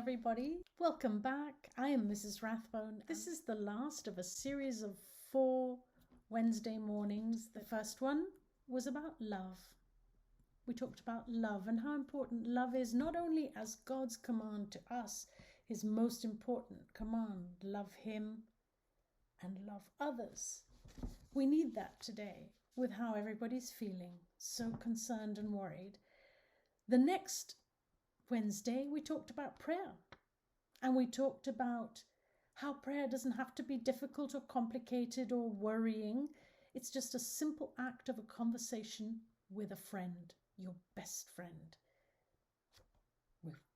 everybody. Welcome back. I am Mrs. Rathbone. This is the last of a series of 4 Wednesday mornings. The first one was about love. We talked about love and how important love is, not only as God's command to us, his most important command, love him and love others. We need that today with how everybody's feeling, so concerned and worried. The next Wednesday, we talked about prayer, and we talked about how prayer doesn't have to be difficult or complicated or worrying. It's just a simple act of a conversation with a friend, your best friend.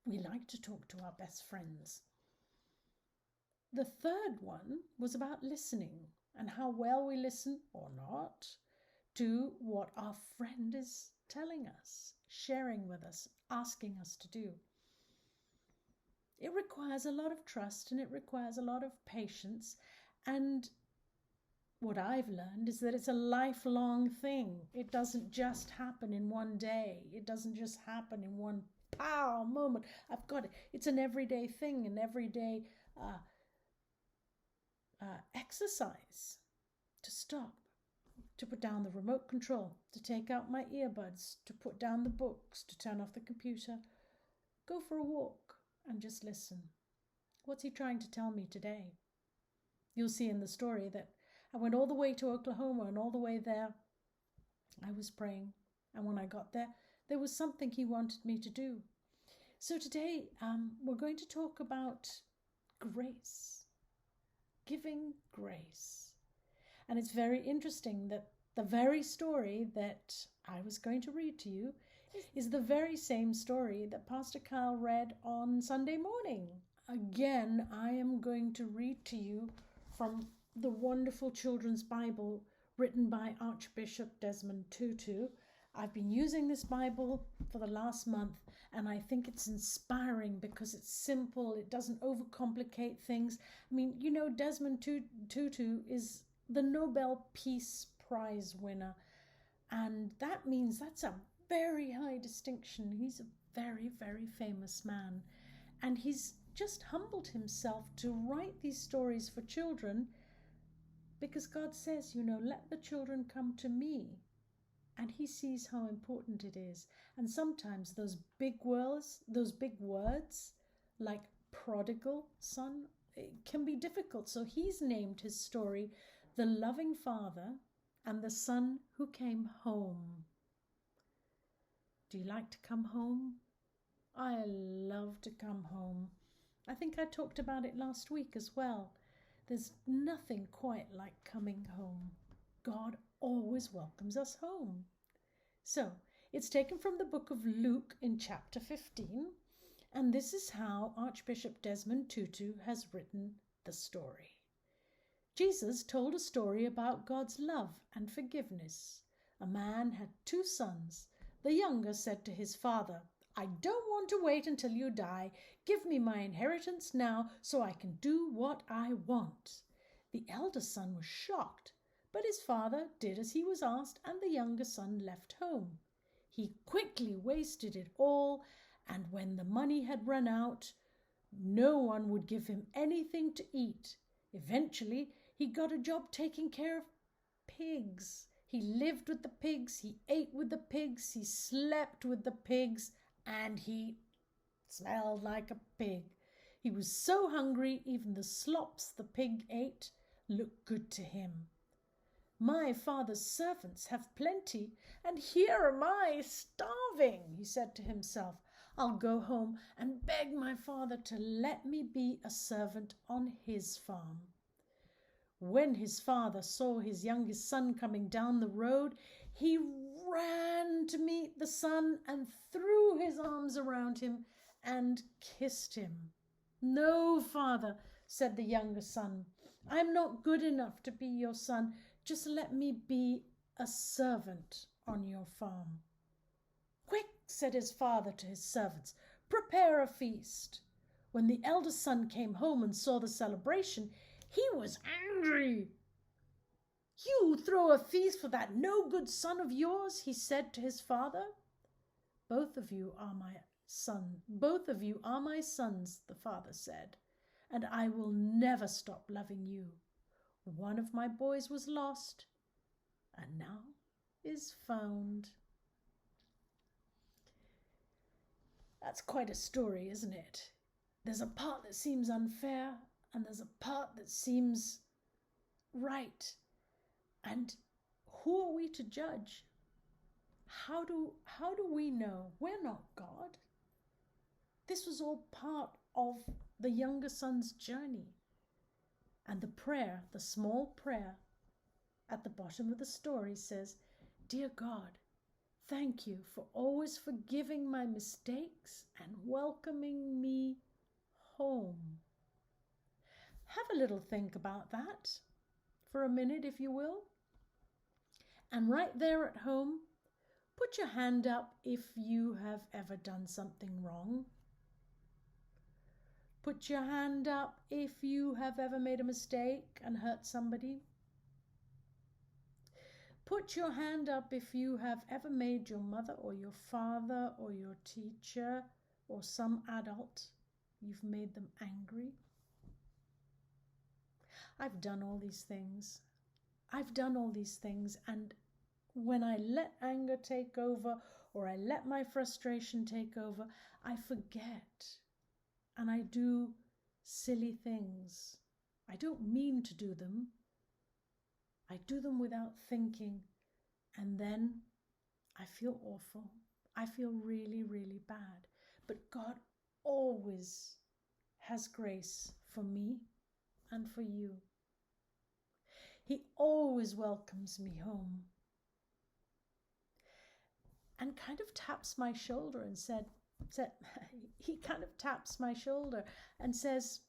We like to talk to our best friends. The third one was about listening and how well we listen or not to what our friend is telling us, sharing with us, asking us to do. It requires a lot of trust and it requires a lot of patience. And what I've learned is that it's a lifelong thing. It doesn't just happen in one day. It doesn't just happen in one pow moment. I've got it. It's an everyday thing, an everyday exercise to stop, to put down the remote control, to take out my earbuds, to put down the books, to turn off the computer, go for a walk and just listen. What's he trying to tell me today? You'll see in the story that I went all the way to Oklahoma, and all the way there I was praying. And when I got there, there was something he wanted me to do. So today we're going to talk about grace, giving grace. And it's very interesting that the very story that I was going to read to you is the very same story that Pastor Kyle read on Sunday morning. Again, I am going to read to you from the wonderful children's Bible written by Archbishop Desmond Tutu. I've been using this Bible for the last month, and I think it's inspiring because it's simple. It doesn't overcomplicate things. I mean, you know, Desmond Tutu is the Nobel Peace Prize winner, and that means that's a very high distinction. He's a very, very famous man, and he's just humbled himself to write these stories for children because God says, you know, let the children come to me. And he sees how important it is. And sometimes those big words like prodigal son, it can be difficult. So he's named his story The Loving Father and the Son Who Came Home. Do you like to come home? I love to come home. I think I talked about it last week as well. There's nothing quite like coming home. God always welcomes us home. So it's taken from the book of Luke in chapter 15, and this is how Archbishop Desmond Tutu has written the story. Jesus told a story about God's love and forgiveness. A man had 2 sons. The younger said to his father, "I don't want to wait until you die. Give me my inheritance now so I can do what I want." The elder son was shocked, but his father did as he was asked, and the younger son left home. He quickly wasted it all, and when the money had run out, no one would give him anything to eat. Eventually, he got a job taking care of pigs. He lived with the pigs, he ate with the pigs, he slept with the pigs, and he smelled like a pig. He was so hungry, even the slops the pig ate looked good to him. "My father's servants have plenty, and here am I starving," he said to himself. "I'll go home and beg my father to let me be a servant on his farm." When his father saw his youngest son coming down the road, he ran to meet the son and threw his arms around him and kissed him. "No, father," said the younger son, "I'm not good enough to be your son. Just let me be a servant on your farm." "Quick," said his father to his servants, "prepare a feast." When the eldest son came home and saw the celebration, he was angry. "You throw a feast for that no-good son of yours," he said to his father. "Both of you are my son. Both of you are my sons, the father said, and I will never stop loving you. One of my boys was lost and now is found. That's quite a story, isn't it? There's a part that seems unfair and there's a part that seems right. And who are we to judge? How do we know? We're not God. This was all part of the younger son's journey. And the prayer, the small prayer at the bottom of the story says, "Dear God, thank you for always forgiving my mistakes and welcoming me home." Have a little think about that for a minute, if you will. And right there at home, put your hand up if you have ever done something wrong. Put your hand up if you have ever made a mistake and hurt somebody. Put your hand up if you have ever made your mother or your father or your teacher or some adult, you've made them angry. I've done all these things. And when I let anger take over or I let my frustration take over, I forget and I do silly things. I don't mean to do them. I do them without thinking, and then I feel awful. I feel really, really bad. But God always has grace for me and for you. He always welcomes me home and kind of taps my shoulder and he kind of taps my shoulder and says,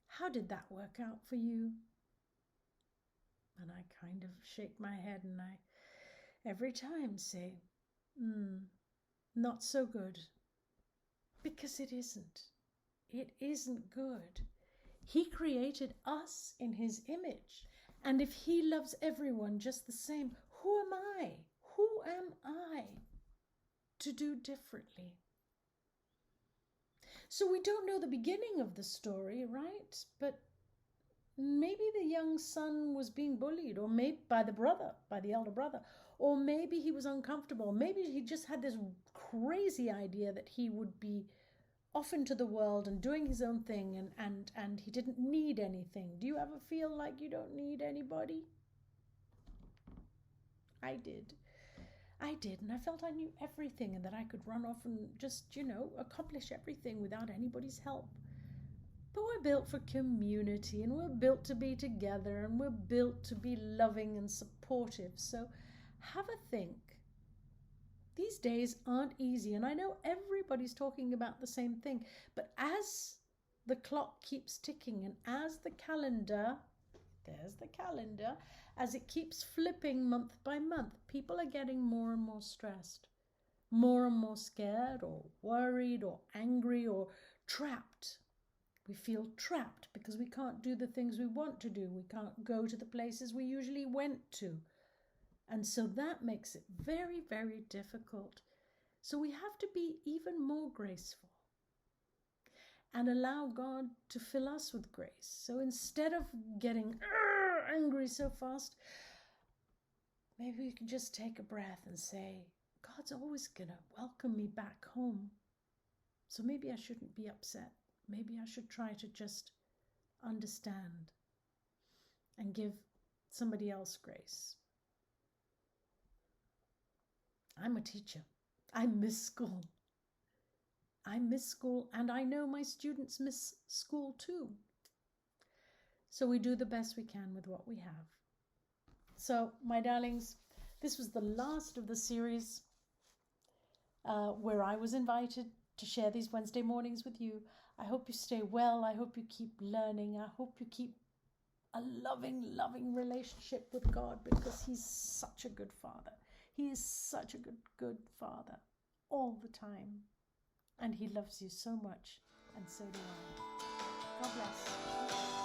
"How did that work out for you?" And I kind of shake my head and I every time say, "Not so good." Because it isn't. It isn't good. He created us in his image. And if he loves everyone just the same, who am I? Who am I to do differently? So we don't know the beginning of the story, right? But maybe the young son was being bullied, or maybe by the elder brother, or maybe he was uncomfortable. Maybe he just had this crazy idea that he would be off into the world and doing his own thing and he didn't need anything. Do you ever feel like you don't need anybody? I did. And I felt I knew everything and that I could run off and just, accomplish everything without anybody's help. But we're built for community and we're built to be together and we're built to be loving and supportive. So have a think. These days aren't easy, and I know everybody's talking about the same thing, but as the clock keeps ticking and as the calendar, as it keeps flipping month by month, people are getting more and more stressed, more and more scared or worried or angry or trapped. We feel trapped because we can't do the things we want to do. We can't go to the places we usually went to. And so that makes it very, very difficult. So we have to be even more graceful and allow God to fill us with grace. So instead of getting angry so fast, maybe we can just take a breath and say, God's always going to welcome me back home. So maybe I shouldn't be upset. Maybe I should try to just understand and give somebody else grace. I'm a teacher. I miss school. And I know my students miss school too. So we do the best we can with what we have. So, my darlings, this was the last of the series where I was invited to share these Wednesday mornings with you. I hope you stay well. I hope you keep learning. I hope you keep a loving, loving relationship with God, because he's such a good father. He is such a good father all the time. And he loves you so much, and so do I. God bless.